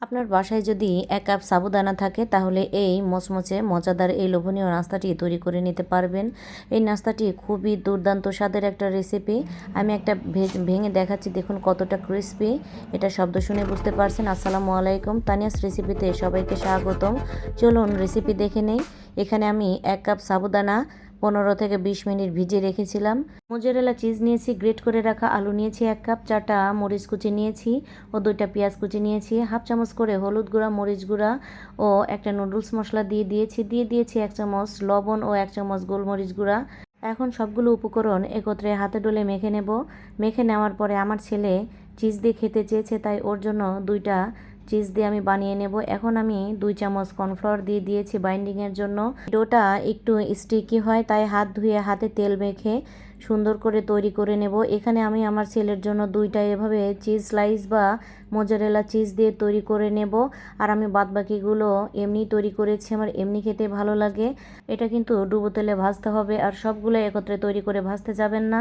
আপনার বাসায় যদি ১ কাপ সাবুদানা থাকে তাহলে এই মচমচে মজাদার এই লোভনীয় নাস্তাটি তৈরি করে নিতে পারবেন। এই নাস্তাটি খুবই দুর্দান্ত স্বাদের একটা রেসিপি। আমি একটা ভেঙে দেখাচ্ছি, দেখুন কতটা ক্রিস্পি। এটা শব্দ শুনে বুঝতে পারছেন। আসসালামু আলাইকুম, তানিয়াস রেসিপিতে সবাইকে স্বাগতম। চলুন রেসিপি দেখে নেই। এখানে আমি ১ কাপ সাবুদানা ১৫ থেকে ২০ মিনিট ভিজিয়ে রেখেছিলাম। মোজারেলা চিজ নিয়েছি, গ্রেট করে রাখা আলু নিয়েছি ১ কাপ, ৪টা মরিচ কুচি নিয়েছি ও ২টা পেঁয়াজ কুচি নিয়েছি, হাফ চামচ করে হলুদ গুঁড়া, মরিচ গুঁড়া ও একটা নুডলস মশলা দিয়ে দিয়েছি ১ চামচ লবণ ও ১ চামচ গোলমরিচ গুঁড়া। এখন সবগুলো উপকরণ একত্রে হাতে ডলে মেখে নেব। মেখে নেওয়ার পরে আমার ছেলে চিজ দিয়ে খেতে চেয়েছে, তাই ওর জন্য ২টা চিজ দিয়ে আমি বানিয়ে নেব। এখন আমি ২ চামচ কর্নফ্লাওয়ার দিয়ে দিয়েছি বাইন্ডিংয়ের জন্য। ডোটা একটু স্টিকি হয়, তাই হাত ধুয়ে হাতে তেল মেখে সুন্দর করে তৈরি করে নেব। এখানে আমি আমার ছেলের জন্য ২টা এভাবে চিজ স্লাইস বা মোজারেলা চিজ দিয়ে তৈরি করে নেব। আর আমি বাদবাকিগুলো এমনি তৈরি করেছি, আমার এমনি খেতে ভালো লাগে। এটা কিন্তু ডুবো তেলে ভাজতে হবে, আর সবগুলো একত্রে তৈরি করে ভাজতে যাবেন না।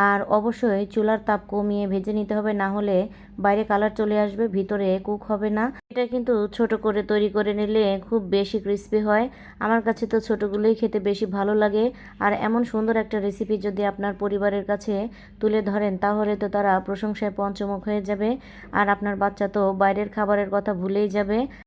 আর অবশ্যই চুলার তাপ কমিয়ে ভেজে নিতে হবে, না হলে বাইরে কালার চলে আসবে, ভিতরে কুক হবে না। এটা কিন্তু ছোট করে তৈরি করে নিলে খুব বেশি ক্রিস্পি হয়। আমার কাছে তো ছোটোগুলোই খেতে বেশি ভালো লাগে। আর এমন সুন্দর একটা রেসিপি যদি আপনার পরিবারের কাছে তুলে ধরেন তাহলে তো তারা প্রশংসায় পঞ্চমুখ হয়ে যাবে। আর আপনার বাচ্চা তো বাইরের খাবারের কথা ভুলেই যাবে।